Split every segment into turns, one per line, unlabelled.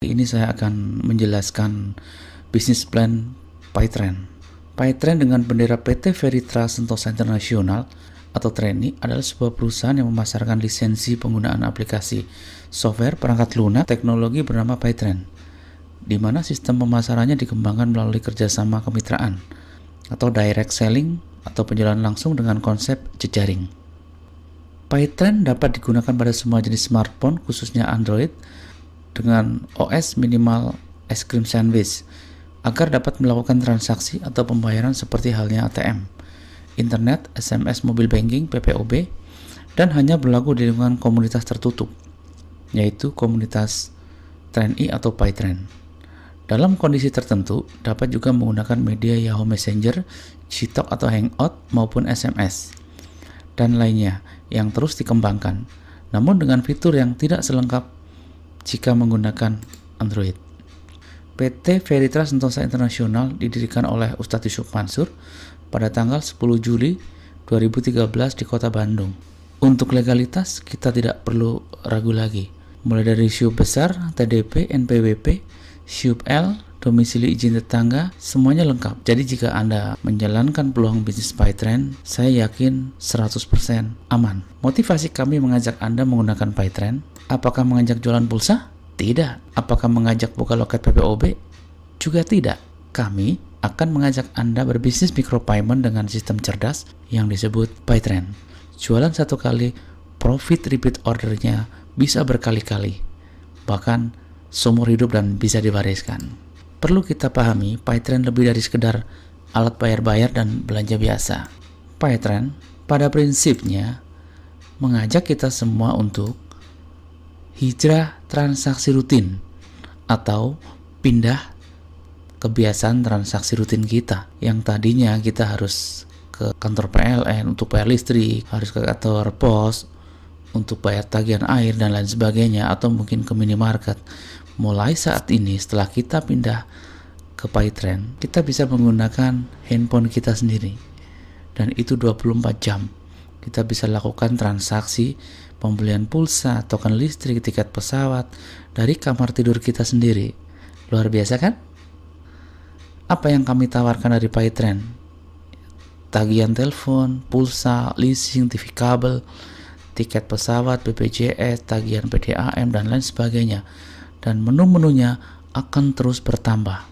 Ini saya akan menjelaskan bisnis plan PyTrend. PyTrend dengan bendera PT Veritra Sentosa Internasional atau TRENI adalah sebuah perusahaan yang memasarkan lisensi penggunaan aplikasi software perangkat lunak teknologi bernama PyTrend, di mana sistem pemasarannya dikembangkan melalui kerjasama kemitraan atau direct selling atau penjualan langsung dengan konsep jejaring. PyTrend dapat digunakan pada semua jenis smartphone, khususnya Android, dengan OS minimal es krim sandwich agar dapat melakukan transaksi atau pembayaran seperti halnya ATM, internet, SMS, mobile banking, PPOB, dan hanya berlaku di lingkungan komunitas tertutup, yaitu komunitas TRENI atau PyTrend. Dalam kondisi tertentu, dapat juga menggunakan media Yahoo Messenger, Gtalk atau Hangout maupun SMS, dan lainnya yang terus dikembangkan, namun dengan fitur yang tidak selengkap jika menggunakan Android. PT Veritra Sentosa Internasional didirikan oleh Ustadz Yusuf Mansur pada tanggal 10 Juli 2013 di Kota Bandung. Untuk legalitas, kita tidak perlu ragu lagi. Mulai dari SYUP besar, TDP, NPWP, SYUP L, domisili izin tetangga, semuanya lengkap. Jadi jika Anda menjalankan peluang bisnis PyTrend, saya yakin 100% aman. Motivasi kami mengajak Anda menggunakan PyTrend. Apakah mengajak jualan pulsa? Tidak. Apakah mengajak buka loket PPOB? Juga tidak. Kami akan mengajak Anda berbisnis micropayment dengan sistem cerdas yang disebut PyTrend. Jualan satu kali, profit repeat ordernya bisa berkali-kali, bahkan seumur hidup dan bisa diwariskan. Perlu kita pahami, PyTrend lebih dari sekedar alat bayar-bayar dan belanja biasa. PyTrend pada prinsipnya mengajak kita semua untuk hijrah transaksi rutin atau pindah kebiasaan transaksi rutin kita yang tadinya kita harus ke kantor PLN untuk bayar listrik, harus ke kantor pos untuk bayar tagihan air dan lain sebagainya, atau mungkin ke minimarket. Mulai saat ini setelah kita pindah ke PyTrend, kita bisa menggunakan handphone kita sendiri, dan itu 24 jam kita bisa lakukan transaksi pembelian pulsa, token listrik, tiket pesawat dari kamar tidur kita sendiri. Luar biasa kan? Apa yang kami tawarkan dari PyTrend? Tagihan telepon, pulsa, leasing, TV kabel, tiket pesawat, BPJS, tagihan PDAM, dan lain sebagainya. Dan menu-menunya akan terus bertambah.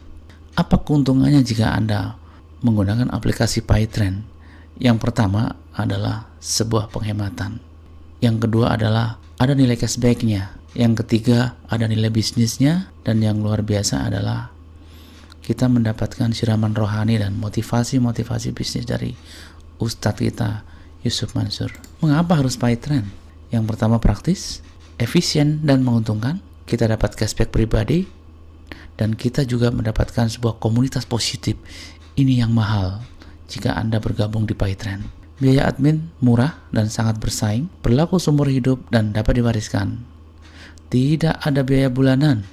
Apa keuntungannya jika Anda menggunakan aplikasi PyTrend? Yang pertama adalah sebuah penghematan. Yang kedua adalah ada nilai cashback-nya. Yang ketiga ada nilai bisnisnya. Dan yang luar biasa adalah kita mendapatkan siraman rohani dan motivasi-motivasi bisnis dari Ustadz kita Yusuf Mansur. Mengapa harus PyTrend? Yang pertama praktis, efisien dan menguntungkan. Kita dapat cashback pribadi, dan kita juga mendapatkan sebuah komunitas positif. Ini yang mahal jika Anda bergabung di PyTrend. Biaya admin murah dan sangat bersaing, berlaku seumur hidup dan dapat diwariskan. Tidak ada biaya bulanan,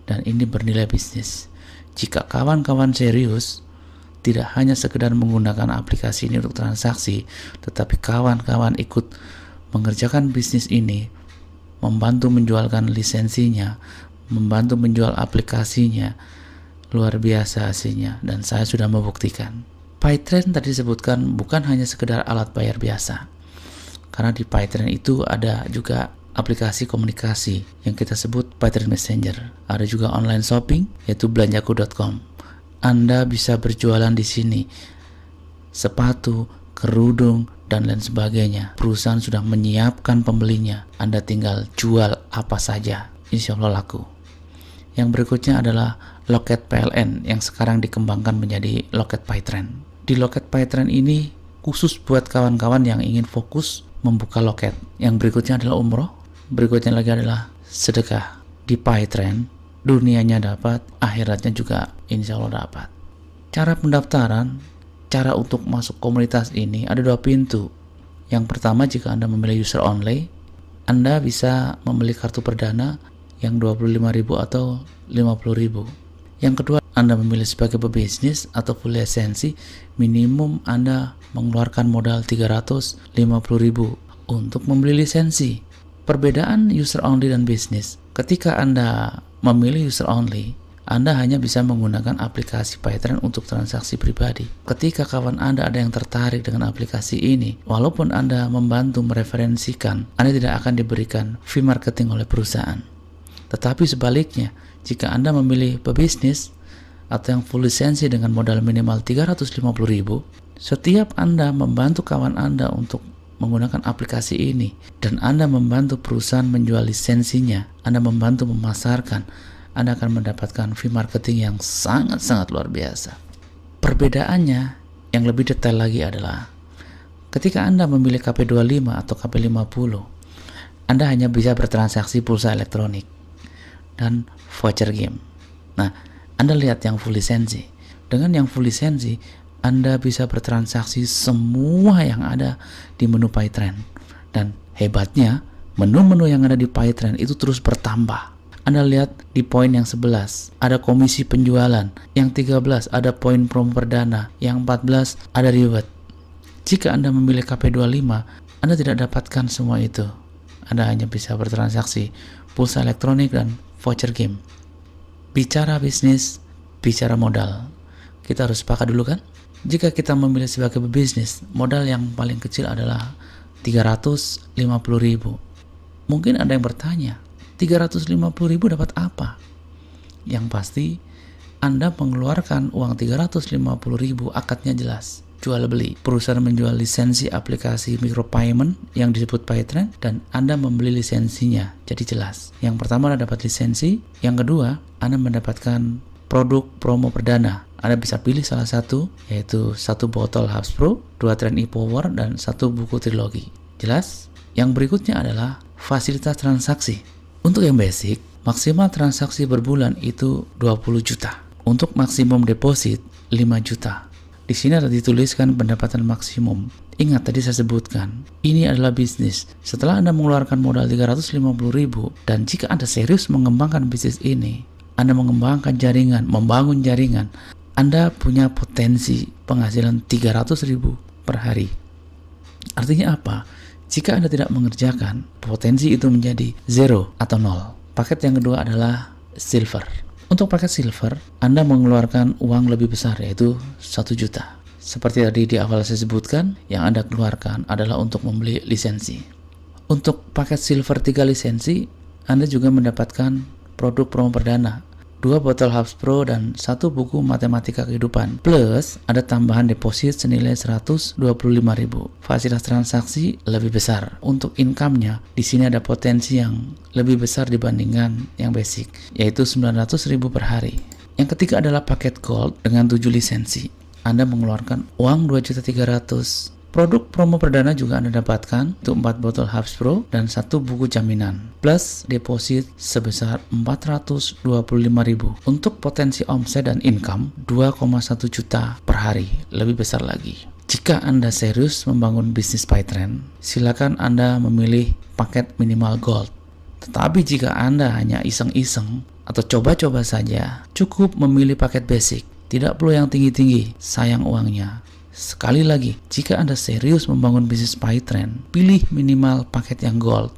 dan ini bernilai bisnis. Jika kawan-kawan serius, tidak hanya sekedar menggunakan aplikasi ini untuk transaksi, tetapi kawan-kawan ikut mengerjakan bisnis ini, membantu menjualkan lisensinya, membantu menjual aplikasinya, luar biasa hasilnya, dan saya sudah membuktikan. PyTrend tadi disebutkan bukan hanya sekedar alat bayar biasa, karena di PyTrend itu ada juga aplikasi komunikasi yang kita sebut PyTrend Messenger. Ada juga online shopping, yaitu belanjaku.com. Anda bisa berjualan di sini, sepatu, kerudung, dan lain sebagainya. Perusahaan sudah menyiapkan pembelinya. Anda tinggal jual apa saja, insya Allah laku. Yang berikutnya adalah loket PLN yang sekarang dikembangkan menjadi loket PyTrend. Di loket PyTrend ini khusus buat kawan-kawan yang ingin fokus membuka loket. Yang berikutnya adalah umroh, berikutnya lagi adalah sedekah. Di PyTrend, dunianya dapat, akhiratnya juga insya Allah dapat. Cara pendaftaran, cara untuk masuk komunitas ini ada 2 pintu. Yang pertama, jika Anda memilih user only, Anda bisa membeli kartu perdana yang 25.000 atau 50.000. Yang kedua, Anda memilih sebagai pebisnis atau full lisensi, minimum Anda mengeluarkan modal 350.000 untuk membeli lisensi. Perbedaan user only dan bisnis, Ketika Anda memilih user only, Anda hanya bisa menggunakan aplikasi PayTrend untuk transaksi pribadi. Ketika kawan Anda ada yang tertarik dengan aplikasi ini, walaupun Anda membantu mereferensikan, Anda tidak akan diberikan fee marketing oleh perusahaan. Tetapi sebaliknya, jika Anda memilih pebisnis atau yang full lisensi dengan modal minimal 350.000, setiap Anda membantu kawan Anda untuk menggunakan aplikasi ini dan Anda membantu perusahaan menjual lisensinya, Anda membantu memasarkan, Anda akan mendapatkan fee marketing yang sangat-sangat luar biasa. Perbedaannya yang lebih detail lagi adalah ketika Anda memilih KP25 atau KP50, Anda hanya bisa bertransaksi pulsa elektronik dan voucher game. Nah, Anda lihat yang full lisensi. Dengan yang full lisensi, Anda bisa bertransaksi semua yang ada di menu PayTrend. Dan hebatnya, menu-menu yang ada di PayTrend itu terus bertambah. Anda lihat di poin yang 11 ada komisi penjualan, yang 13 ada poin promo perdana, yang 14 ada reward. Jika Anda memilih KP25, Anda tidak dapatkan semua itu. Anda hanya bisa bertransaksi pulsa elektronik dan voucher game. Bicara bisnis, bicara modal. Kita harus sepakat dulu kan? Jika kita memilih sebagai pebisnis, modal yang paling kecil adalah 350.000. Mungkin ada yang bertanya, 350.000 dapat apa? Yang pasti, Anda mengeluarkan uang 350.000, akadnya jelas. Jual beli. Perusahaan menjual lisensi aplikasi micropayment yang disebut PayTrend dan Anda membeli lisensinya. Jadi jelas. Yang pertama Anda dapat lisensi, yang kedua Anda mendapatkan produk promo perdana. Anda bisa pilih salah satu, yaitu 1 botol Hubs Pro, 2 Trend e-Power, dan 1 buku trilogi. Jelas? Yang berikutnya adalah fasilitas transaksi. Untuk yang basic, maksimal transaksi berbulan itu 20 juta. Untuk maksimum deposit 5 juta. Di sini ada dituliskan pendapatan maksimum. Ingat tadi saya sebutkan, ini adalah bisnis. Setelah Anda mengeluarkan modal 350.000 dan jika Anda serius mengembangkan bisnis ini, Anda mengembangkan jaringan, membangun jaringan, Anda punya potensi penghasilan 300.000 per hari. Artinya apa? Jika Anda tidak mengerjakan, potensi itu menjadi 0 atau 0. Paket yang kedua adalah silver. Untuk paket silver, Anda mengeluarkan uang lebih besar, yaitu 1 juta. Seperti tadi di awal saya sebutkan, yang Anda keluarkan adalah untuk membeli lisensi. Untuk paket silver 3 lisensi, Anda juga mendapatkan produk promo perdana, 2 botol Hubs Pro dan 1 buku matematika kehidupan. Plus, ada tambahan deposit senilai 125.000. Fasilitas transaksi lebih besar. Untuk income-nya, di sini ada potensi yang lebih besar dibandingkan yang basic, yaitu 900.000 per hari. Yang ketiga adalah paket gold dengan 7 lisensi. Anda mengeluarkan uang 2.300.000. Produk promo perdana juga Anda dapatkan untuk 4 botol Hubs Pro dan 1 buku jaminan. Plus deposit sebesar 425.000. Untuk potensi omset dan income 2,1 juta per hari, lebih besar lagi. Jika Anda serius membangun bisnis PayTrend, silakan Anda memilih paket minimal gold. Tetapi jika Anda hanya iseng-iseng atau coba-coba saja, cukup memilih paket basic. Tidak perlu yang tinggi-tinggi, sayang uangnya. Sekali lagi, jika Anda serius membangun bisnis PayTrend, pilih minimal paket yang gold.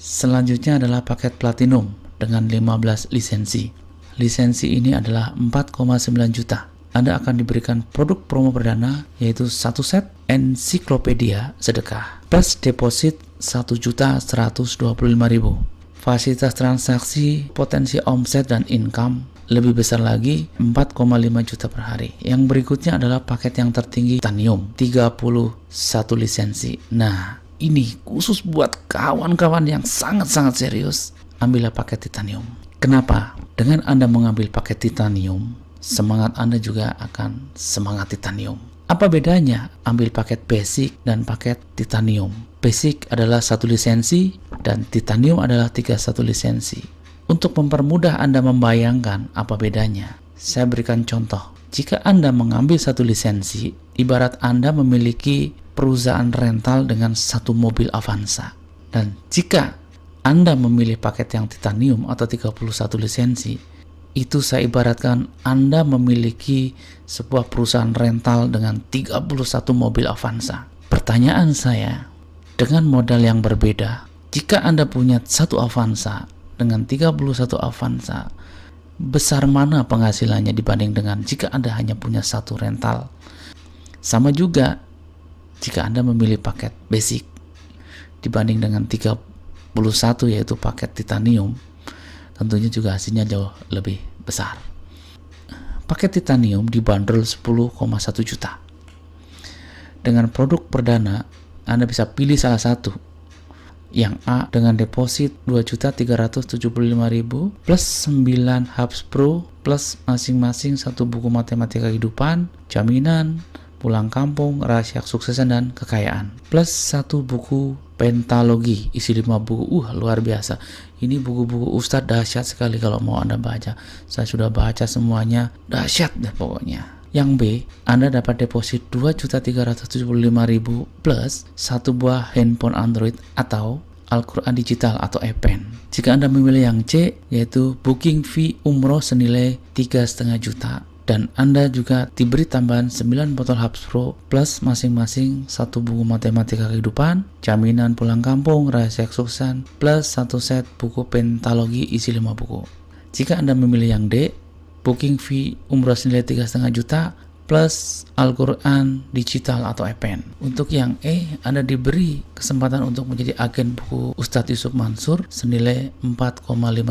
Selanjutnya adalah paket platinum dengan 15 lisensi. Lisensi ini adalah 4,9 juta. Anda akan diberikan produk promo perdana, yaitu 1 set ensiklopedia sedekah, plus deposit 1.125.000. Fasilitas transaksi, potensi omset dan income lebih besar lagi, 4,5 juta per hari. Yang berikutnya adalah paket yang tertinggi titanium, 31 lisensi. Nah, ini khusus buat kawan-kawan yang sangat-sangat serius. Ambillah paket titanium. Kenapa? Dengan Anda mengambil paket titanium, semangat Anda juga akan semangat titanium. Apa bedanya ambil paket basic dan paket titanium? Basic adalah 1 lisensi dan titanium adalah 31 lisensi. Untuk mempermudah Anda membayangkan apa bedanya, saya berikan contoh. Jika Anda mengambil 1 lisensi, ibarat Anda memiliki perusahaan rental dengan 1 mobil Avanza. Dan jika Anda memilih paket yang titanium atau 31 lisensi, itu saya ibaratkan Anda memiliki sebuah perusahaan rental dengan 31 mobil Avanza. Pertanyaan saya, dengan modal yang berbeda, jika Anda punya 1 Avanza dengan 31 Avanza, besar mana penghasilannya dibanding dengan jika Anda hanya punya satu rental? Sama juga jika Anda memilih paket basic dibanding dengan 31 yaitu paket titanium, tentunya juga hasilnya jauh lebih besar. Paket titanium dibanderol 10,1 juta. Dengan produk perdana, Anda bisa pilih salah satu. Yang A dengan deposit 2.375.000 plus 9 Hubs Pro plus masing-masing satu buku matematika kehidupan, jaminan, pulang kampung, rahasia kesuksesan dan kekayaan, plus satu buku pentalogi isi 5 buku. Luar biasa. Ini buku-buku Ustadz dahsyat sekali kalau mau Anda baca. Saya sudah baca semuanya, dahsyat deh pokoknya. Yang B, Anda dapat deposit 2.375.000 plus satu buah handphone Android atau Al-Quran digital atau e-pen. Jika Anda memilih yang C, yaitu booking fee umroh senilai 3,5 juta, dan Anda juga diberi tambahan 9 botol Hubs Pro plus masing-masing satu buku matematika kehidupan, jaminan pulang kampung, rahasia kesuksesan, plus satu set buku pentalogi isi 5 buku. Jika Anda memilih yang D, booking fee umroh senilai 3,5 juta plus Al-Quran digital atau e-pen. Untuk yang E, Anda diberi kesempatan untuk menjadi agen buku Ustadz Yusuf Mansur senilai 4,5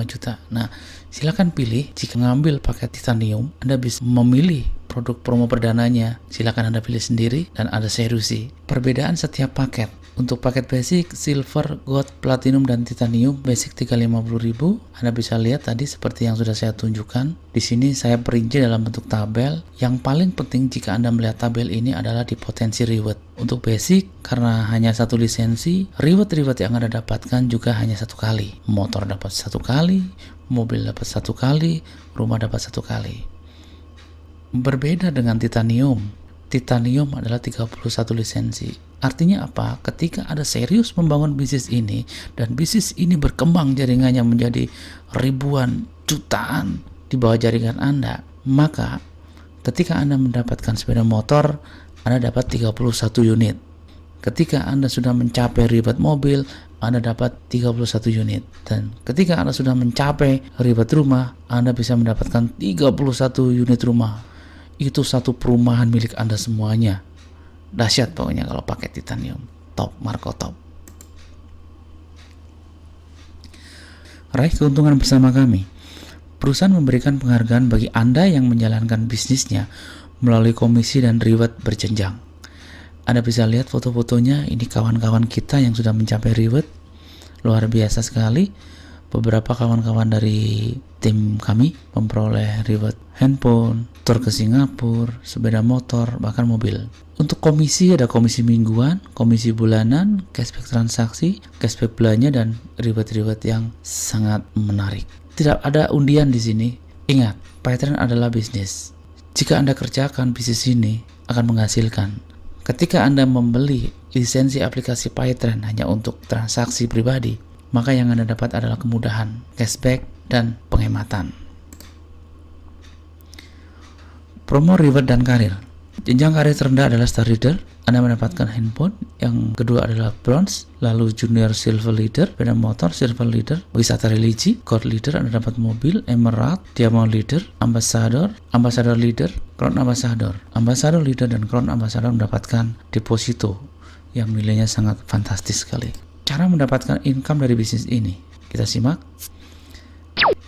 juta. Nah, silakan pilih. Jika ngambil paket titanium, Anda bisa memilih produk promo perdananya. Silakan Anda pilih sendiri dan ada serusi. Perbedaan setiap paket. Untuk paket basic, silver, gold, platinum, dan titanium, basic 350.000. Anda bisa lihat tadi seperti yang sudah saya tunjukkan. Di sini saya perinci dalam bentuk tabel. Yang paling penting jika Anda melihat tabel ini adalah di potensi reward. Untuk basic, karena hanya satu lisensi, reward yang Anda dapatkan juga hanya satu kali. Motor dapat satu kali, mobil dapat satu kali, rumah dapat satu kali. Berbeda dengan titanium. Titanium adalah 31 lisensi. Artinya apa? Ketika Anda serius membangun bisnis ini dan bisnis ini berkembang jaringannya menjadi ribuan, jutaan di bawah jaringan Anda, maka ketika Anda mendapatkan sepeda motor, Anda dapat 31 unit. Ketika Anda sudah mencapai ribet mobil, Anda dapat 31 unit. Dan ketika Anda sudah mencapai ribet rumah, Anda bisa mendapatkan 31 unit rumah. Itu satu perumahan milik Anda semuanya. Dahsyat pokoknya kalau pakai titanium. Top, Marco top. Raih keuntungan bersama kami. Perusahaan memberikan penghargaan bagi Anda yang menjalankan bisnisnya melalui komisi dan reward berjenjang. Anda bisa lihat foto-fotonya. Ini kawan-kawan kita yang sudah mencapai reward. Luar biasa sekali. Beberapa kawan-kawan dari tim kami memperoleh reward handphone, tur ke Singapura, sepeda motor, bahkan mobil. Untuk komisi ada komisi mingguan, komisi bulanan, cashback transaksi, cashback belanja, dan reward-reward yang sangat menarik. Tidak ada undian di sini. Ingat, PayTrend adalah bisnis. Jika Anda kerjakan bisnis ini akan menghasilkan. Ketika Anda membeli lisensi aplikasi PayTrend hanya untuk transaksi pribadi, maka yang Anda dapat adalah kemudahan, cashback, dan penghematan. Promo reward dan karir. Jenjang karir terendah adalah Star Leader. Anda mendapatkan handphone. Yang kedua adalah Bronze, lalu Junior Silver Leader, sepeda motor Silver Leader, wisata religi, Gold Leader, Anda dapat mobil, Emerald, Diamond Leader, Ambassador Leader, Crown Ambassador Leader, dan Crown Ambassador mendapatkan deposito yang nilainya sangat fantastis sekali. Cara mendapatkan income dari bisnis ini, kita simak.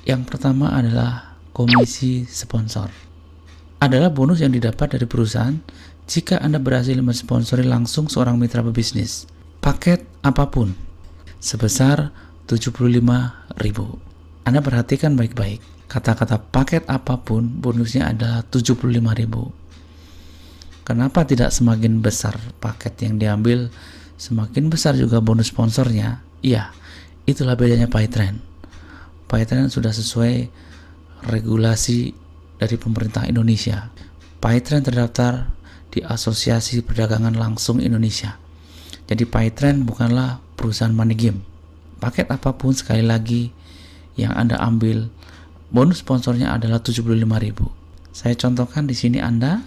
Yang pertama adalah komisi sponsor. Adalah bonus yang didapat dari perusahaan jika Anda berhasil mensponsori langsung seorang mitra pebisnis. Paket apapun sebesar 75.000. Anda perhatikan baik-baik. Kata-kata paket apapun bonusnya adalah 75.000. Kenapa tidak semakin besar paket yang diambil, semakin besar juga bonus sponsornya? Iya, itulah bedanya PayTrend. PayTrend sudah sesuai regulasi dari pemerintah Indonesia. PayTrend terdaftar di Asosiasi Perdagangan Langsung Indonesia. Jadi PayTrend bukanlah perusahaan money game. Paket apapun sekali lagi yang Anda ambil, bonus sponsornya adalah 75.000. Saya contohkan di sini Anda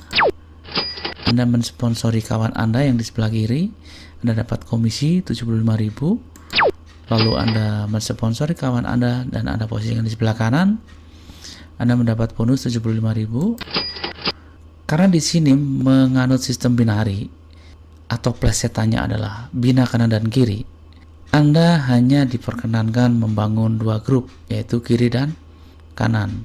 mensponsori kawan Anda yang di sebelah kiri, Anda dapat komisi 75.000. lalu Anda mensponsori kawan Anda dan Anda posisikan di sebelah kanan, Anda mendapat bonus 75.000. Karena di sini menganut sistem binari atau plesetannya adalah bina kanan dan kiri, Anda hanya diperkenankan membangun dua grup, yaitu kiri dan kanan.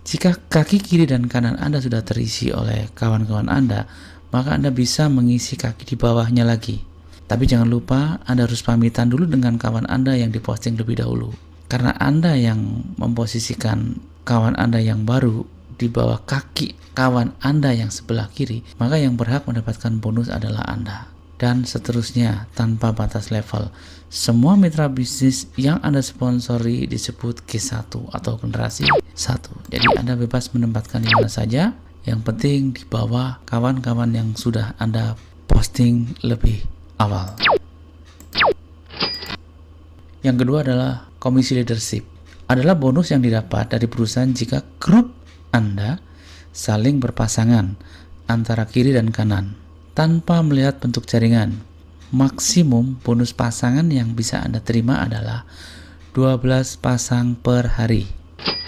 Jika kaki kiri dan kanan Anda sudah terisi oleh kawan-kawan Anda, maka Anda bisa mengisi kaki di bawahnya lagi. Tapi jangan lupa Anda harus pamitan dulu dengan kawan Anda yang diposting lebih dahulu. Karena Anda yang memposisikan kawan Anda yang baru di bawah kaki kawan Anda yang sebelah kiri, maka yang berhak mendapatkan bonus adalah Anda. Dan seterusnya tanpa batas level. Semua mitra bisnis yang Anda sponsori disebut G1 atau generasi 1. Jadi Anda bebas menempatkan di mana saja, yang penting di bawah kawan-kawan yang sudah Anda posting lebih awal. Yang kedua adalah komisi leadership. Adalah bonus yang didapat dari perusahaan jika grup Anda saling berpasangan antara kiri dan kanan tanpa melihat bentuk jaringan. Maksimum bonus pasangan yang bisa Anda terima adalah 12 pasang per hari.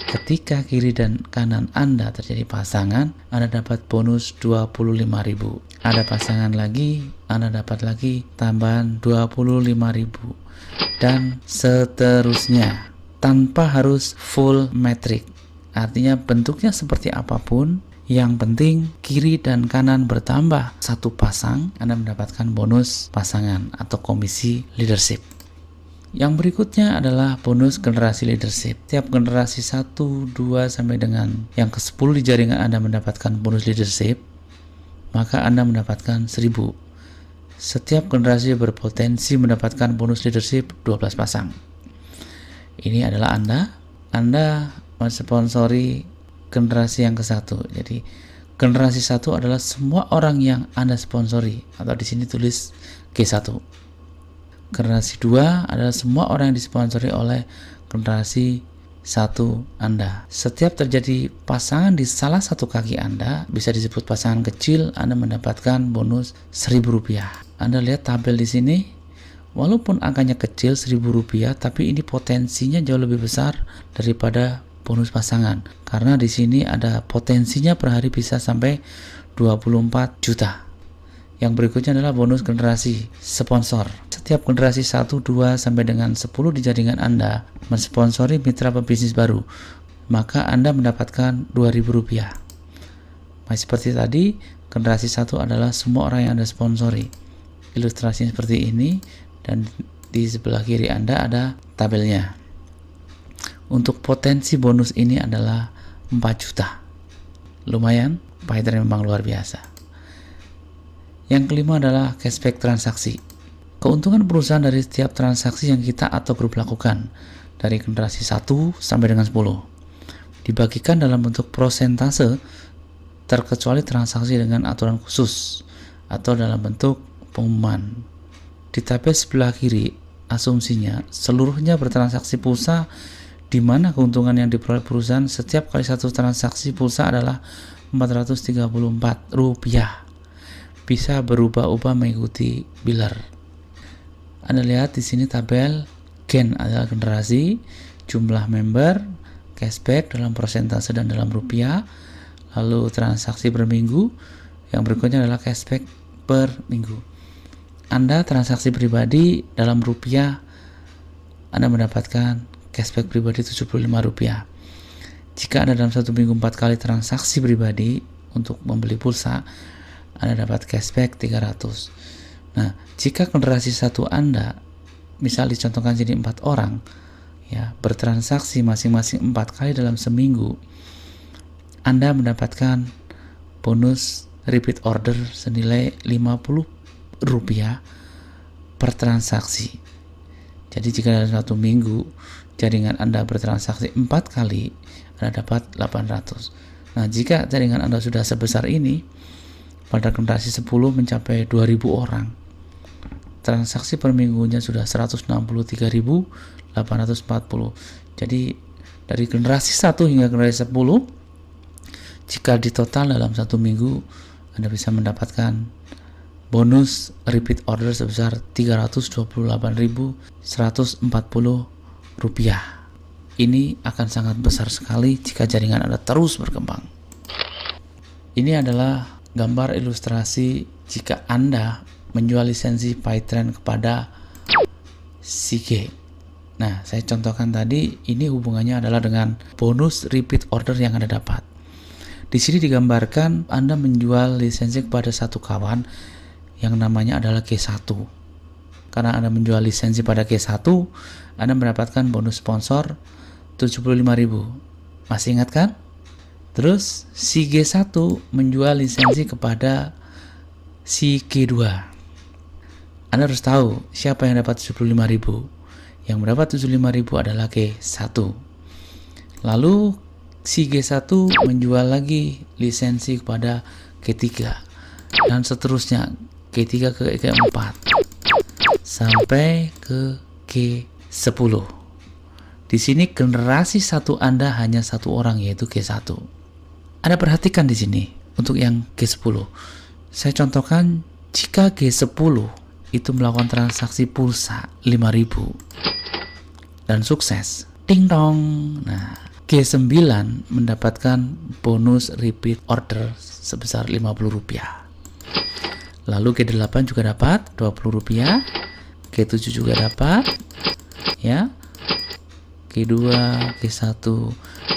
Ketika kiri dan kanan Anda terjadi pasangan, Anda dapat bonus 25.000. Ada pasangan lagi, Anda dapat lagi tambahan 25.000. Dan seterusnya tanpa harus full metric. Artinya bentuknya seperti apapun, yang penting kiri dan kanan bertambah satu pasang, Anda mendapatkan bonus pasangan atau komisi leadership. Yang berikutnya adalah bonus generasi leadership. Tiap generasi 1, 2 sampai dengan yang ke-10 di jaringan Anda mendapatkan bonus leadership, maka Anda mendapatkan 1.000. Setiap generasi berpotensi mendapatkan bonus leadership 12 pasang. Ini adalah Anda mensponsori generasi yang ke-1. Jadi generasi 1 adalah semua orang yang Anda sponsori, atau di sini tulis G1. Generasi 2 adalah semua orang yang disponsori oleh generasi 1 Anda. Setiap terjadi pasangan di salah satu kaki Anda, bisa disebut pasangan kecil, Anda mendapatkan bonus Rp1.000. Anda lihat tabel di sini, walaupun angkanya kecil Rp1.000, tapi ini potensinya jauh lebih besar daripada bonus pasangan. Karena di sini ada potensinya per hari bisa sampai 24 juta. Yang berikutnya adalah bonus generasi sponsor. Setiap generasi 1, 2 sampai dengan 10 di jaringan Anda mensponsori mitra pebisnis baru, maka Anda mendapatkan Rp2.000. Masih seperti tadi, generasi 1 adalah semua orang yang Anda sponsori. Ilustrasinya seperti ini, dan di sebelah kiri Anda ada tabelnya. Untuk potensi bonus ini adalah 4 juta. Lumayan, PyTrend memang luar biasa. Yang kelima adalah cashback transaksi. Keuntungan perusahaan dari setiap transaksi yang kita atau grup lakukan dari generasi 1 sampai dengan 10 dibagikan dalam bentuk prosentase, terkecuali transaksi dengan aturan khusus atau dalam bentuk pengumuman. Di tabel sebelah kiri, asumsinya seluruhnya bertransaksi pulsa, di mana keuntungan yang diperoleh perusahaan setiap kali satu transaksi pulsa adalah Rp434. Bisa berubah-ubah mengikuti biller. Anda lihat di sini tabel gen adalah generasi, jumlah member, cashback dalam persentase dan dalam rupiah, lalu transaksi per minggu. Yang berikutnya adalah cashback per minggu. Anda transaksi pribadi dalam rupiah, Anda mendapatkan cashback pribadi Rp75. Jika Anda dalam satu minggu 4 kali transaksi pribadi untuk membeli pulsa, Anda dapat cashback 300. Nah, jika generasi 1 Anda, misal dicontohkan jadi 4 orang, ya, bertransaksi masing-masing 4 kali dalam seminggu, Anda mendapatkan bonus repeat order senilai Rp50 per transaksi. Jadi jika dalam satu minggu jaringan Anda bertransaksi 4 kali, Anda dapat 800. Nah, jika jaringan Anda sudah sebesar ini, pada generasi 10 mencapai 2.000 orang, transaksi per minggunya sudah 163.840. Jadi dari generasi 1 hingga generasi 10, jika ditotal dalam satu minggu, Anda bisa mendapatkan bonus repeat order sebesar Rp328.140. Ini akan sangat besar sekali jika jaringan Anda terus berkembang. Ini adalah gambar ilustrasi jika Anda menjual lisensi PyTrend kepada Sige. Nah, saya contohkan tadi, ini hubungannya adalah dengan bonus repeat order yang Anda dapat. Di sini digambarkan Anda menjual lisensi kepada satu kawan yang namanya adalah G1. Karena Anda menjual lisensi pada G1, Anda mendapatkan bonus sponsor 75.000. Masih ingat kan? Terus si G1 menjual lisensi kepada si G2. Anda harus tahu siapa yang dapat 75.000. Yang mendapat 75.000 adalah G1. Lalu si G1 menjual lagi lisensi kepada G3 dan seterusnya, G3 ke G4 sampai ke G10. Di sini generasi satu Anda hanya satu orang, yaitu G1. Anda perhatikan di sini untuk yang G10. Saya contohkan jika G10 itu melakukan transaksi pulsa 5.000 dan sukses, ding dong. Nah, G9 mendapatkan bonus repeat order sebesar Rp50. Lalu G8 juga dapat Rp20, G7 juga dapat, ya, G2, G1,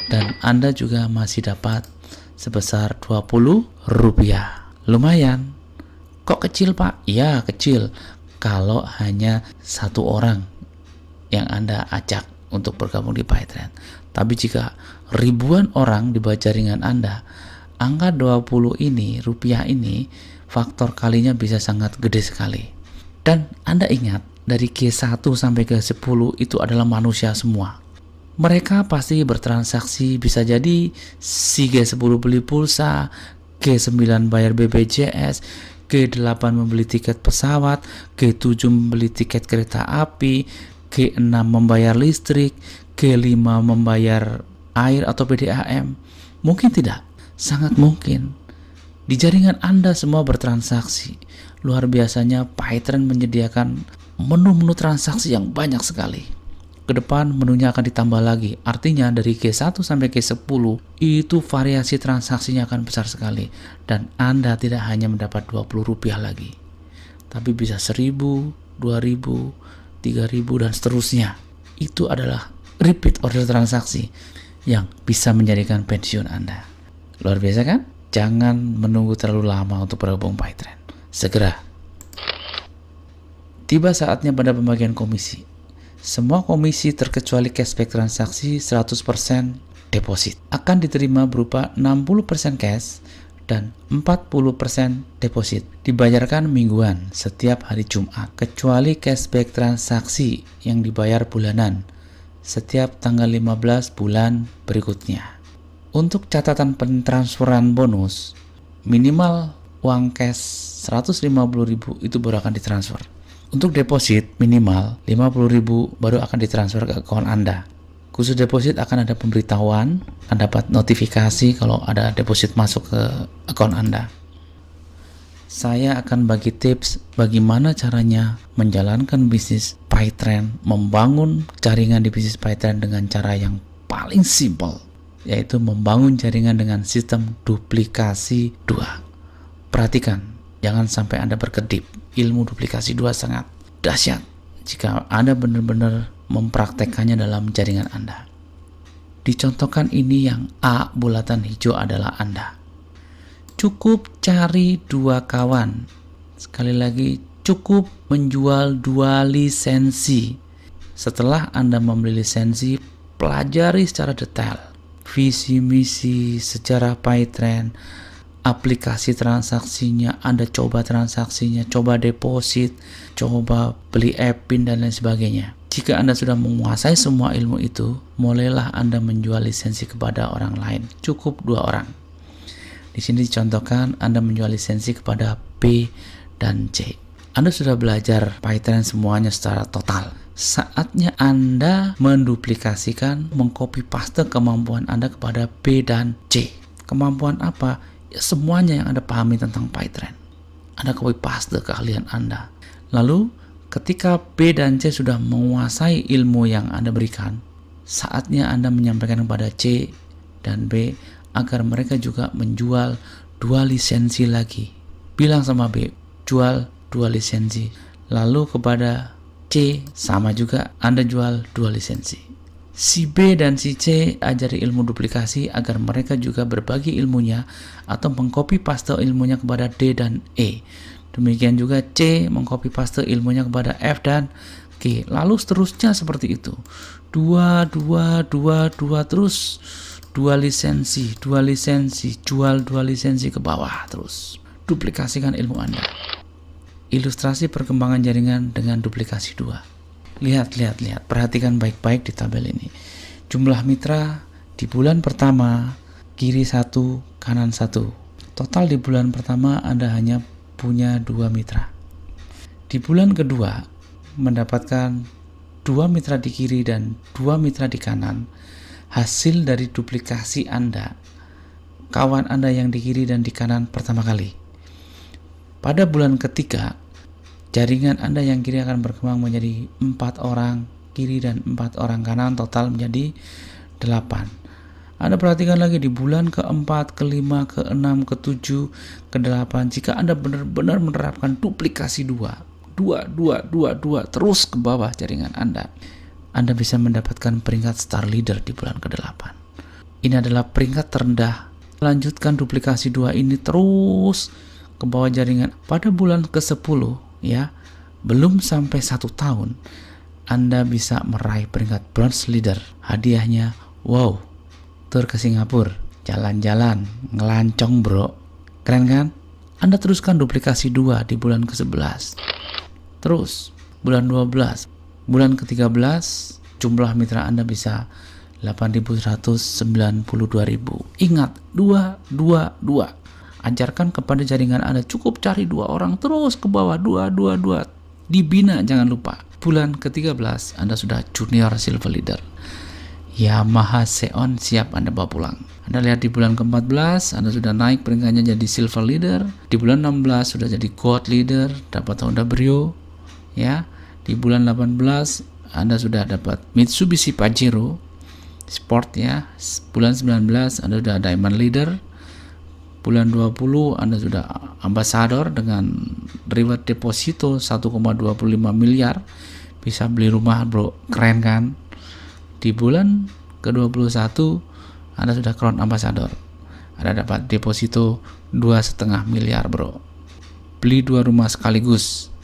dan Anda juga masih dapat sebesar Rp20. Lumayan. Kok kecil, Pak? Ya, kecil kalau hanya satu orang yang Anda ajak untuk bergabung di PyTrend. Tapi jika ribuan orang di bawah jaringan Anda, angka 20 ini, rupiah ini, faktor kalinya bisa sangat gede sekali. Dan Anda ingat, dari G1 sampai ke 10 itu adalah manusia semua. Mereka pasti bertransaksi, bisa jadi si G10 beli pulsa, G9 bayar BPJS, G8 membeli tiket pesawat, G7 membeli tiket kereta api, G6 membayar listrik, G5 membayar air atau PDAM. Mungkin tidak? Sangat mungkin. Di jaringan Anda semua bertransaksi. Luar biasanya PyTrend menyediakan menu-menu transaksi yang banyak sekali. Ke depan menunya akan ditambah lagi. Artinya dari G1 sampai G10 itu variasi transaksinya akan besar sekali. Dan Anda tidak hanya mendapat Rp20 lagi, tapi bisa 1.000, 2.000, 3.000 dan seterusnya. Itu adalah repeat order transaksi yang bisa menjadikan pensiun Anda. Luar biasa kan? Jangan menunggu terlalu lama untuk bergabung PyTrend. Segera. Tiba saatnya pada pembagian komisi. Semua komisi terkecuali cashback transaksi 100% deposit akan diterima berupa 60% cash dan 40% deposit. Dibayarkan mingguan setiap hari Jumat, kecuali cashback transaksi yang dibayar bulanan setiap tanggal 15 bulan berikutnya. Untuk catatan pentransferan bonus, minimal uang cash 150.000 itu baru akan ditransfer. Untuk deposit minimal 50.000 baru akan ditransfer ke akun Anda. Khusus deposit akan ada pemberitahuan, akan dapat notifikasi kalau ada deposit masuk ke akun Anda. Saya akan bagi tips bagaimana caranya menjalankan bisnis PyTrend, membangun jaringan di bisnis PyTrend dengan cara yang paling simple, yaitu membangun jaringan dengan sistem duplikasi 2. Perhatikan, jangan sampai Anda berkedip. Ilmu duplikasi 2 sangat dahsyat jika Anda benar-benar mempraktekannya dalam jaringan Anda. Dicontohkan ini yang A bulatan hijau adalah Anda. Cukup cari 2 kawan. Sekali lagi, cukup menjual 2 lisensi. Setelah Anda membeli lisensi, pelajari secara detail visi misi, sejarah PyTrend, aplikasi transaksinya, Anda coba transaksinya, coba deposit, coba beli e-pin dan lain sebagainya. Jika Anda sudah menguasai semua ilmu itu, mulailah Anda menjual lisensi kepada orang lain. Cukup 2 orang. Di sini dicontohkan Anda menjual lisensi kepada B dan C. Anda sudah belajar PyTrend semuanya secara total. Saatnya Anda menduplikasikan, mengcopy paste kemampuan Anda kepada B dan C. Kemampuan apa? Ya, semuanya yang Anda pahami tentang PyTrend. Anda copy paste keahlian Anda. Lalu ketika B dan C sudah menguasai ilmu yang Anda berikan, saatnya Anda menyampaikan kepada C dan B agar mereka juga menjual 2 lisensi lagi. Bilang sama B, jual 2 lisensi. Lalu kepada C, sama juga Anda jual 2 lisensi. Si B dan si C ajari ilmu duplikasi agar mereka juga berbagi ilmunya atau mengcopy paste ilmunya kepada D dan E. Demikian juga C mengcopy paste ilmunya kepada F dan G. Lalu seterusnya seperti itu. 2 terus 2 lisensi, jual 2 lisensi ke bawah terus. Duplikasikan ilmu Anda. Ilustrasi perkembangan jaringan dengan duplikasi 2. Lihat, perhatikan baik-baik di tabel ini. Jumlah mitra di bulan pertama, kiri 1, kanan 1. Total di bulan pertama Anda hanya punya 2 mitra. Di bulan kedua, mendapatkan 2 mitra di kiri dan 2 mitra di kanan. Hasil dari duplikasi Anda, kawan Anda yang di kiri dan di kanan pertama kali. Pada bulan ketiga, jaringan Anda yang kiri akan berkembang menjadi 4 orang kiri dan 4 orang kanan, total menjadi 8. Anda perhatikan lagi di bulan ke-4, ke-5, ke-6, ke-7, ke-8. Jika Anda benar-benar menerapkan duplikasi 2 terus ke bawah jaringan Anda bisa mendapatkan peringkat star leader di bulan ke-8. Ini adalah peringkat terendah. Lanjutkan duplikasi 2 ini terus ke bawah jaringan. Pada bulan ke-10, ya, belum sampai 1 tahun Anda bisa meraih peringkat bronze leader. Hadiahnya, wow, tur ke Singapura, jalan-jalan, ngelancong bro, keren kan? Anda teruskan duplikasi 2 di bulan ke-11. Terus, bulan 12, bulan ke-13, jumlah mitra Anda bisa 8.192.000. Ingat, 2. Ajarkan kepada jaringan Anda, cukup cari 2 orang terus ke bawah, 2. Dibina, jangan lupa. Bulan ke-13 Anda sudah junior silver leader. Yamaha Xeon siap Anda bawa pulang. Anda lihat di bulan ke-14 Anda sudah naik peringkatnya jadi silver leader. Di bulan 16 sudah jadi gold leader, dapat Honda Brio. Ya, di bulan 18 Anda sudah dapat Mitsubishi Pajero Sport ya. Bulan 19 Anda sudah diamond leader. Bulan 20 Anda sudah ambassador dengan reward deposito 1,25 miliar. Bisa beli rumah bro, keren kan? Di bulan ke-21 Anda sudah crown ambassador. Anda dapat deposito 2,5 miliar bro. Beli 2 rumah sekaligus.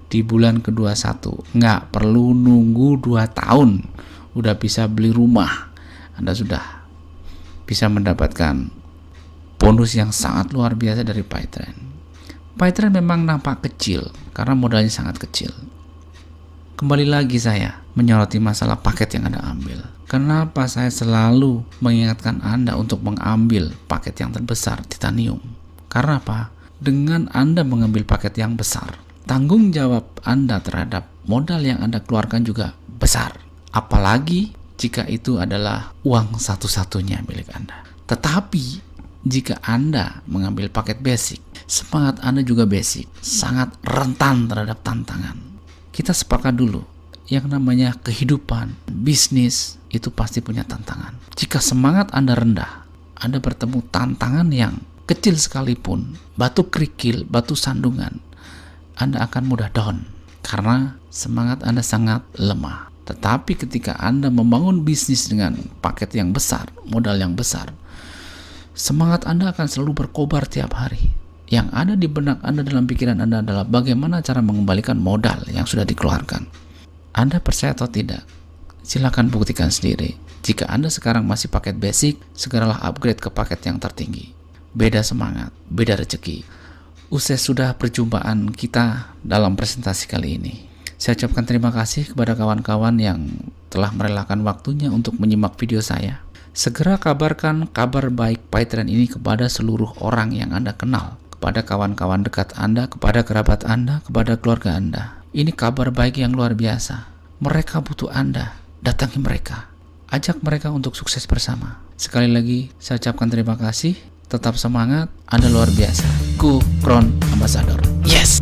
Di bulan ke-21 nggak perlu nunggu 2 tahun, udah bisa beli rumah. Anda sudah bisa mendapatkan bonus yang sangat luar biasa dari PyTrend. PyTrend memang nampak kecil karena modalnya sangat kecil. Kembali lagi saya menyoroti masalah paket yang Anda ambil. Kenapa saya selalu mengingatkan Anda untuk mengambil paket yang terbesar titanium? Karena apa? Dengan Anda mengambil paket yang besar, tanggung jawab Anda terhadap modal yang Anda keluarkan juga besar. Apalagi jika itu adalah uang satu-satunya milik Anda. Tetapi jika Anda mengambil paket basic, semangat Anda juga basic, sangat rentan terhadap tantangan. Kita sepakat dulu, yang namanya kehidupan, bisnis, itu pasti punya tantangan. Jika semangat Anda rendah, Anda bertemu tantangan yang kecil sekalipun, batu kerikil, batu sandungan, Anda akan mudah down, karena semangat Anda sangat lemah. Tetapi ketika Anda membangun bisnis dengan paket yang besar, modal yang besar, semangat Anda akan selalu berkobar tiap hari. Yang ada di benak Anda, dalam pikiran Anda adalah bagaimana cara mengembalikan modal yang sudah dikeluarkan. Anda percaya atau tidak? Silakan buktikan sendiri. Jika Anda sekarang masih paket basic, segeralah upgrade ke paket yang tertinggi. Beda semangat, beda rezeki. Usai sudah perjumpaan kita dalam presentasi kali ini. Saya ucapkan terima kasih kepada kawan-kawan yang telah merelakan waktunya untuk menyimak video saya. Segera kabarkan kabar baik PyTrend ini kepada seluruh orang yang Anda kenal, kepada kawan-kawan dekat Anda, kepada kerabat Anda, kepada keluarga Anda. Ini kabar baik yang luar biasa. Mereka butuh Anda, datangi mereka. Ajak mereka untuk sukses bersama. Sekali lagi, saya ucapkan terima kasih. Tetap semangat, Anda luar biasa. Go Crown Ambassador. Yes.